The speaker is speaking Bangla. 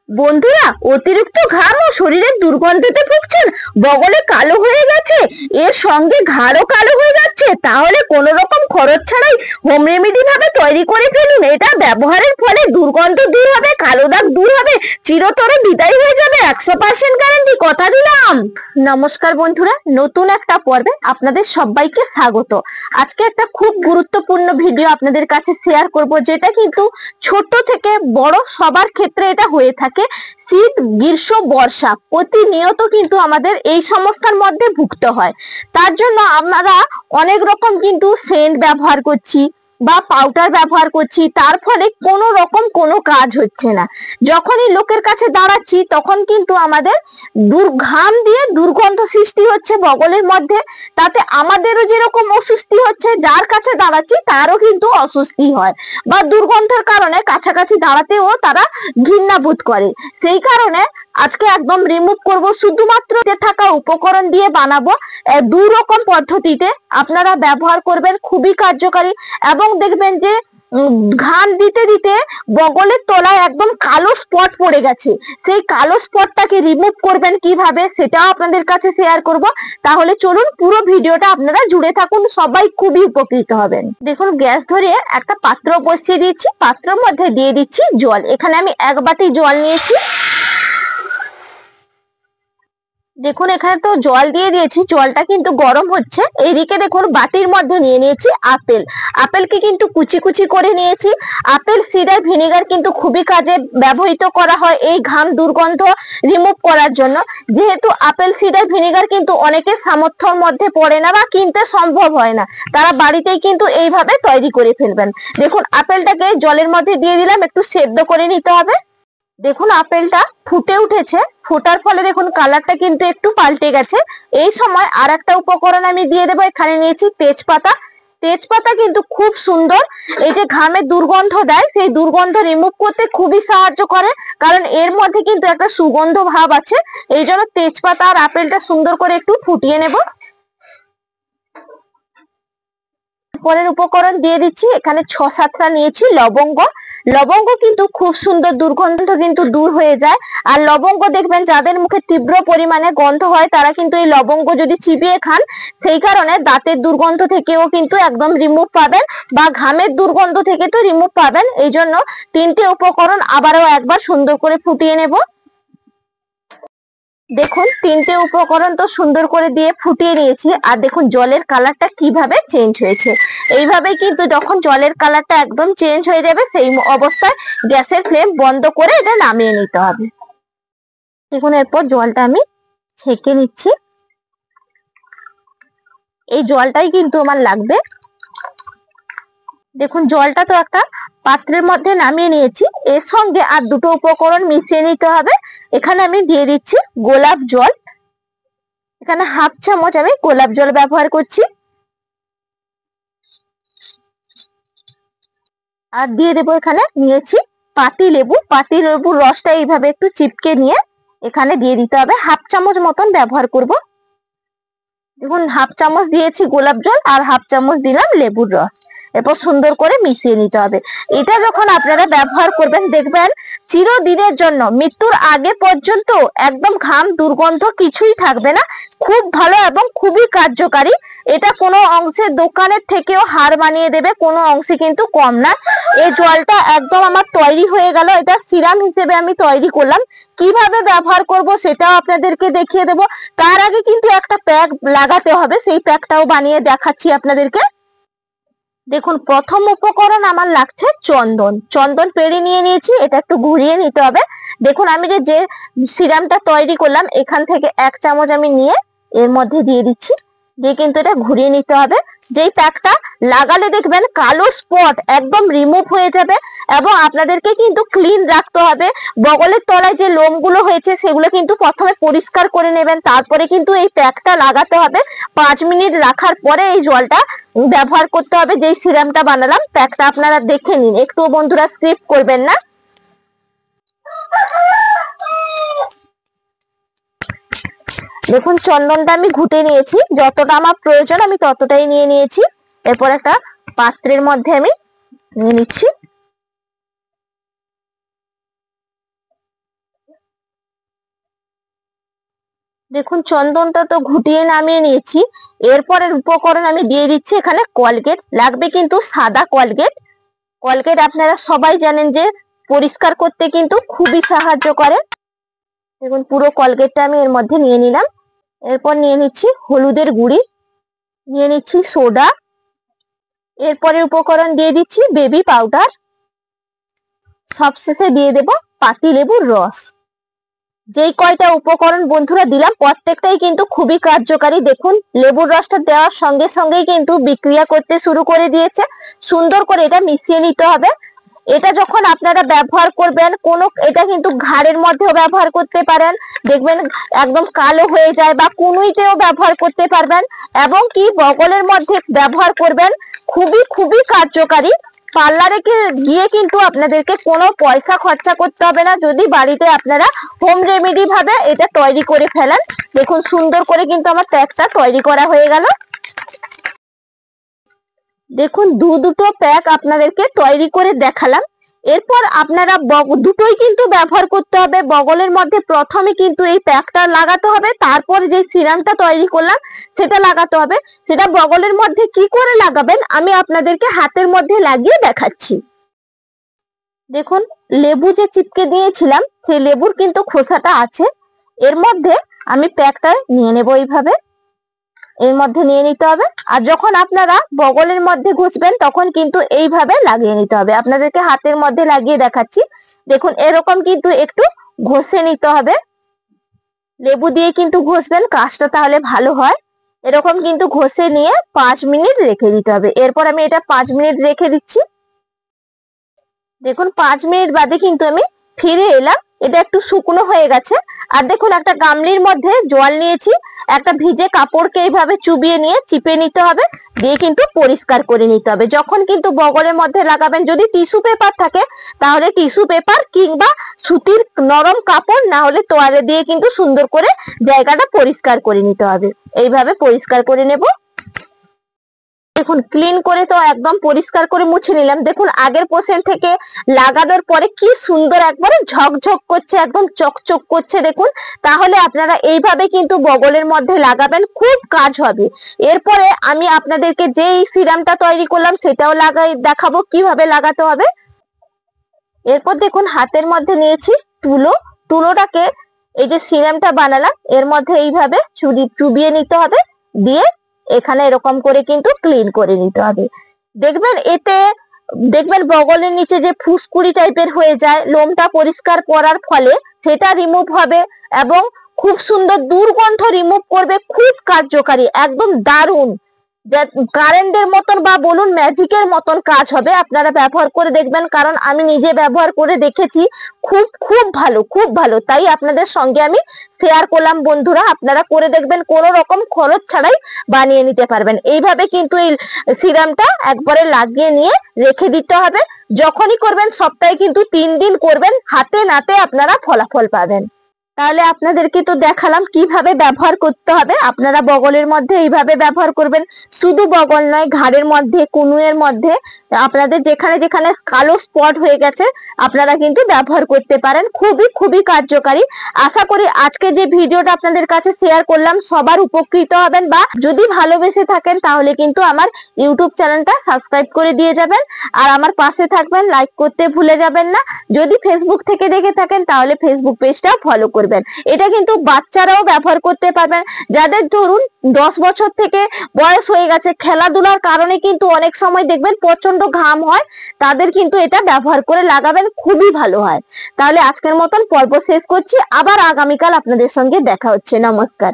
বন্ধুরা, অতিরিক্ত ঘাম ও শরীরের দুর্গন্ধতে ভুগছেন, বগলে কালো হয়ে গেছে, এর সঙ্গে ঘাড়ও কালো হয়ে যাচ্ছে, তাহলে কোনো রকম খরচ ছাড়াই হোম রেমেডি ভাবে তৈরি করে ফেলুন। এটা ব্যবহারের ফলে দুর্গন্ধ দূর হবে, কালো দাগ দূর হবে, চিরতরে বিদায় হয়ে যাবে, 100% গ্যারান্টি, কথা দিলাম। নমস্কার বন্ধুরা, নতুন একটা পর্বে আপনাদের সবাইকে স্বাগত। আজকে একটা খুব গুরুত্বপূর্ণ ভিডিও আপনাদের কাছে শেয়ার করব, যেটা কিন্তু ছোট থেকে বড় সবার ক্ষেত্রে এটা হয়ে থাকে। শীত, গ্রীষ্ম, বর্ষা প্রতিনিয়ত কিন্তু আমাদের এই সমস্যার মধ্যে ভুগতে হয়। তার জন্য আমরা অনেক রকম কিন্তু সেন্ট ব্যবহার করছি বা পাউডার ব্যবহার করছি, তার ফলে কোনো রকম কোনো কাজ হচ্ছে না। যখনই লোকের কাছে দাঁড়াচ্ছি তখন কিন্তু আমাদের ঘাম দিয়ে দুর্গন্ধ সৃষ্টি হচ্ছে বগলের মধ্যে, তাতে আমাদেরও যেরকম অস্বস্তি হচ্ছে, যার কাছে দাঁড়াচ্ছি তারও কিন্তু অস্বস্তি হয়, বা দুর্গন্ধের কারণে কাছাকাছি দাঁড়াতেও তারা ঘৃণা বোধ করে। সেই কারণে আজকে একদম রিমুভ করব, শুধুমাত্র থাকা উপকরণ দিয়ে বানাবো। দুই রকম পদ্ধতিতে আপনারা ব্যবহার করবেন, খুবই কার্যকারী। এবং দেখবেন যে ঘাম দিতে দিতে বগলের তলায় একদম কালো স্পট পড়ে গেছে, সেই কালো স্পটটাকে রিমুভ করবেন কিভাবে সেটাও আপনাদের কাছে শেয়ার করব। তাহলে চলুন পুরো ভিডিওটা আপনারা জুড়ে থাকুন, সবাই খুবই উপকৃত হবেন। দেখুন, গ্যাস ধরিয়ে একটা পাত্র বসিয়ে দিচ্ছি, পাত্রের মধ্যে দিয়ে দিচ্ছি জল। এখানে আমি 1 বাটি জল নিয়েছি। দেখুন, এখানে তো জল দিয়ে দিয়েছি, জলটা কিন্তু গরম হচ্ছে। এইদিকে দেখুন বাটির মধ্যে নিয়ে নিয়েছি আপেল। আপেলকে কিন্তু কুচি কুচি করে নিয়েছি। আপেল সিডার ভিনেগার কিন্তু খুবই কাজে ব্যবহৃত করা হয় এই ঘাম দুর্গন্ধ রিমুভ করার জন্য। যেহেতু আপেল সিডার ভিনেগার কিন্তু অনেকের সামর্থ্যের মধ্যে পড়ে না বা কিনতে সম্ভব হয় না, তারা বাড়িতেই কিন্তু এইভাবে তৈরি করে ফেলবেন। দেখুন, আপেলটাকে জলের মধ্যে দিয়ে দিলাম, একটু সেদ্ধ করে নিতে হবে। দেখুন, আপেলটা ফুটে উঠেছে, ফোটার ফলে দেখুন কালারটা কিন্তু একটু পাল্টে গেছে। এই সময় আর একটা উপকরণ আমি দিয়ে দেবো। এখানে নিয়েছি তেজপাতা। তেজপাতা কিন্তু খুব সুন্দর, এই যে ঘামের দুর্গন্ধ দেয় সেই দুর্গন্ধ রিমুভ করতে খুবই সাহায্য করে, কারণ এর মধ্যে কিন্তু একটা সুগন্ধ ভাব আছে। এই জন্য তেজপাতা আর আপেলটা সুন্দর করে একটু ফুটিয়ে নেব। পরের উপকরণ দিয়ে দিচ্ছি, এখানে 6-7টা নিয়েছি লবঙ্গ। লবঙ্গ কিন্তু খুব সুন্দর, দুর্গন্ধ কিন্তু দূর হয়ে যায়। আর লবঙ্গ দেখবেন যাদের মুখে তীব্র পরিমাণে গন্ধ হয় তারা কিন্তু এই লবঙ্গ যদি চিবিয়ে খান, সেই কারণে দাঁতের দুর্গন্ধ থেকেও কিন্তু একদম রিমুভ পাবেন, বা ঘামের দুর্গন্ধ থেকে তো রিমুভ পাবেন। এই জন্য 3টে উপকরণ আবারও একবার সুন্দর করে ফুটিয়ে নেব। দেখুন, 3টে উপকরণ তো সুন্দর করে দিয়ে ফুটিয়ে নিয়েছি। আর দেখুন জলের কালারটা কিভাবে চেঞ্জ হয়েছে। এইভাবেই কিন্তু যখন জলের কালারটা একদম চেঞ্জ হয়ে যাবে, সেই অবস্থায় গ্যাসের ফ্লেম বন্ধ করে এটা নামিয়ে নিতে হবে। দেখুন, এরপর জলটা আমি ছেঁকে নিচ্ছি। এই জলটাই কিন্তু আমার লাগবে। দেখুন, জলটা তো একটা পাত্রের মধ্যে নামিয়ে নিয়েছি, এর সঙ্গে আর 2টো উপকরণ মিশিয়ে নিতে হবে। এখানে আমি দিয়ে দিচ্ছি গোলাপ জল। এখানে 1/2 চামচ আমি গোলাপ জল ব্যবহার করছি। আর দিয়ে দেবো, এখানে নিয়েছি পাতি লেবু। পাতি লেবুর রসটা এইভাবে একটু চিপকে নিয়ে এখানে দিয়ে দিতে হবে। 1/2 চামচ মতন ব্যবহার করব। দেখুন, 1/2 চামচ দিয়েছি গোলাপ জল আর 1/2 চামচ দিলাম লেবুর রস। এরপর সুন্দর করে মিশিয়ে নিতে হবে। এটা যখন আপনারা ব্যবহার করবেন দেখবেন চিরদিনের জন্য, মৃত্যুর আগে পর্যন্ত একদম ঘাম দুর্গন্ধ কিছুই থাকবে না। খুব ভালো এবং খুবই কার্যকারী। এটা কোনো অংশে দোকানের থেকেও হার মানিয়ে দেবে, কোনো অংশে কিন্তু কম না। এই জলটা একদম আমার তৈরি হয়ে গেল। এটা সিরাম হিসেবে আমি তৈরি করলাম। কিভাবে ব্যবহার করব সেটাও আপনাদেরকে দেখিয়ে দেব। তার আগে কিন্তু একটা প্যাক লাগাতে হবে, সেই প্যাকটাও বানিয়ে দেখাচ্ছি আপনাদেরকে। দেখুন, প্রথম উপকরণ আমার লাগছে চন্দন। চন্দন পেড়ে নিয়ে নিয়েছি, এটা একটু ঘুরিয়ে নিতে হবে। দেখুন, আমি যে সিরামটা তৈরি করলাম এখান থেকে 1 চামচ আমি নিয়ে এর মধ্যে দিয়ে দিচ্ছি, দিয়ে কিন্তু এটা ঘুরিয়ে নিতে হবে। যেই প্যাকটা লাগালে দেখবেন কালো স্পট একদম রিমুভ হয়ে যাবে। এবং আপনাদেরকে কিন্তু ক্লিন রাখতে হবে। বগলের তলায় যে লোমগুলো হয়েছে সেগুলো কিন্তু প্রথমে পরিষ্কার করে নেবেন, তারপরে কিন্তু এই প্যাকটা লাগাতে হবে। 5 মিনিট রাখার পরে এই জলটা ব্যবহার করতে হবে। যেই সিরামটা বানালাম প্যাকটা আপনারা দেখে নিন, একটু বন্ধুরা স্কিপ করবেন না। দেখুন, চন্দনটা আমি ঘুটে নিয়েছি, যতটা আমার প্রয়োজন আমি ততটাই নিয়ে নিয়েছি। এরপর একটা পাত্রের মধ্যে আমি নিয়ে নিচ্ছি। দেখুন চন্দনটা তো ঘুটিয়ে নামিয়ে নিয়েছি। এরপরের উপকরণ আমি দিয়ে দিচ্ছি এখানে কলগেট। লাগবে কিন্তু সাদা কলগেট। কলগেট আপনারা সবাই জানেন যে পরিষ্কার করতে কিন্তু খুবই সাহায্য করে। দেখুন পুরো কলগেটটা আমি এর মধ্যে নিয়ে নিলাম। এরপর নিয়ে নিচ্ছি হলুদের গুঁড়ি, নিয়ে নিচ্ছি সোডা, এরপরে উপকরণ দিয়ে দিচ্ছি বেবি পাউডার, সবশেষে দিয়ে দেব পাতিলেবুর রস। যেই কয়টা উপকরণ বন্ধুরা দিলাম প্রত্যেকটাই কিন্তু খুবই কার্যকারী। দেখুন লেবুর রসটা দেওয়ার সঙ্গে সঙ্গেই কিন্তু বিক্রিয়া করতে শুরু করে দিয়েছে। সুন্দর করে এটা মিশিয়ে নিতে হবে। এটা যখন আপনারা ব্যবহার করবেন এটা কিন্তু ঘাড়ের মধ্যেও ব্যবহার করতে পারেন, দেখবেন একদম কালো হয়ে যায়, বা কুনুইতেও ব্যবহার করতে পারবেন, এবং কি বগলের মধ্যে ব্যবহার করবেন। খুবই খুবই কার্যকারী। পার্লারে গিয়ে কিন্তু আপনাদেরকে কোনো পয়সা খরচা করতে হবে না যদি বাড়িতে আপনারা হোম রেমেডি ভাবে এটা তৈরি করে ফেলেন। দেখুন সুন্দর করে কিন্তু আমার প্যাকটা তৈরি করা হয়ে গেল। দেখুন দুটো প্যাক আপনাদেরকে তৈরি করে দেখালাম। এরপর আপনারা দুটোই কিন্তু ব্যবহার করতে হবে। বগলের মধ্যে প্রথমে কিন্তু এই প্যাকটা লাগাতে হবে, তারপর যে সিরামটা তৈরি করলাম সেটা লাগাতে হবে। সেটা বগলের মধ্যে কি করে লাগাবেন আমি আপনাদেরকে হাতের মধ্যে লাগিয়ে দেখাচ্ছি। দেখুন লেবু যে চিপকে দিয়েছিলাম সেই লেবুর কিন্তু খোসাটা আছে। এর মধ্যে আমি প্যাকটা নিয়ে নেব, এইভাবে এর মধ্যে নিয়ে নিতে হবে। আর যখন আপনারা বগলের মধ্যে ঘষবেন তখন কিন্তু এইভাবে লাগিয়ে নিতে হবে। আপনাদেরকে হাতের মধ্যে লাগিয়ে দেখাচ্ছি। দেখুন এরকম কিন্তু একটু ঘষে নিতে হবে। লেবু দিয়ে কিন্তু ঘষবেন, কাজটা তাহলে ভালো হয়। এরকম কিন্তু ঘষে নিয়ে 5 মিনিট রেখে দিতে হবে। এরপর আমি এটা 5 মিনিট রেখে দিচ্ছি। দেখুন 5 মিনিট বাদে কিন্তু আমি ফিরে এলাম। এটা একটু শুকনো হয়ে গেছে। আর দেখুন একটা গামলির মধ্যে জল নিয়েছি, একটা ভিজে কাপড়কে এইভাবে চুবিয়ে নিয়ে চিপে নিতে হবে, দিয়ে কিন্তু পরিষ্কার করে নিতে হবে। যখন কিন্তু বগলের মধ্যে লাগাবেন, যদি টিস্যু পেপার থাকে তাহলে টিস্যু পেপার কিংবা সুতির নরম কাপড়, না হলে তোয়ালে দিয়ে কিন্তু সুন্দর করে জায়গাটা পরিষ্কার করে নিতে হবে। এইভাবে পরিষ্কার করে নেব। দেখুন ক্লিন করে তো একদম পরিষ্কার করে মুছে নিলাম। দেখুন আগের পোর্শন থেকে লাগানোর পরে কি সুন্দর একবারে ঝকঝক করছে, একদম চকচক করছে। দেখুন তাহলে আপনারা এইভাবে কিন্তু বগলের মধ্যে লাগাবেন, খুব কাজ হবে। এরপরে আমি আপনাদেরকে যেই সিরামটা তৈরি করলাম সেটাও দেখাবো কিভাবে লাগাতে হবে। এরপর দেখুন হাতের মধ্যে নিয়েছি তুলোটাকে এই যে সিরামটা বানালাম এর মধ্যে এইভাবে চুবিয়ে নিতে হবে, দিয়ে এখানে এরকম করে কিন্তু ক্লিন করে নিতে হবে। দেখবেন বগলের নিচে যে ফুসকুড়ি টাইপের হয়ে যায়, লোমটা পরিষ্কার করার ফলে সেটা রিমুভ হবে এবং খুব সুন্দর দুর্গন্ধ রিমুভ করবে। খুব কার্যকারী, একদম দারুণ, কারেন্টের মতন বা বলুন ম্যাজিকের মতন কাজ হবে। আপনারা ব্যবহার করে দেখবেন, কারণ আমি নিজে ব্যবহার করে দেখেছি। খুব খুব ভালো, খুব ভালো, তাই আপনাদের সঙ্গে আমি শেয়ার করলাম। বন্ধুরা আপনারা করে দেখবেন, কোনো রকম খরচ ছাড়াই বানিয়ে নিতে পারবেন। এইভাবে কিন্তু এই সিরামটা একবারে লাগিয়ে নিয়ে রেখে দিতে হবে। যখনই করবেন সপ্তাহে কিন্তু 3 দিন করবেন, হাতে নাতে আপনারা ফলাফল পাবেন। তাহলে আপনাদেরকে তো দেখালাম কিভাবে ব্যবহার করতে হবে। আপনারা বগলের মধ্যে এইভাবে ব্যবহার করবেন। শুধু বগল নয়, ঘাড়ের মধ্যে, কনুইয়ের মধ্যে, আপনাদের যেখানে যেখানে কালো স্পট হয়ে গেছে আপনারা কিন্তু ব্যবহার করতে পারেন। খুবই খুবই কার্যকারী। আশা করি আজকে যে ভিডিওটা আপনাদের কাছে শেয়ার করলাম সবার উপকৃত হবেন, বা যদি ভালোবেসে থাকেন তাহলে কিন্তু আমার ইউটিউব চ্যানেলটা সাবস্ক্রাইব করে দিয়ে যাবেন, আর আমার পাশে থাকবেন, লাইক করতে ভুলে যাবেন না। যদি ফেসবুক থেকে দেখে থাকেন তাহলে ফেসবুক পেজটা ফলো করবেন। এটা কিন্তু বাচ্চারাও ব্যবহার করতে পারবেন। যাদের ধরুন 10 বছর থেকে বয়স হয়ে গেছে, খেলাধুলার কারণে কিন্তু অনেক সময় দেখবেন প্রচন্ড ঘাম হয়, তাদের কিন্তু এটা ব্যবহার করে লাগাবেন, খুবই ভালো হয়। তাহলে আজকের মতন পর্ব শেষ করছি, আবার আগামীকাল আপনাদের সঙ্গে দেখা হচ্ছে। নমস্কার।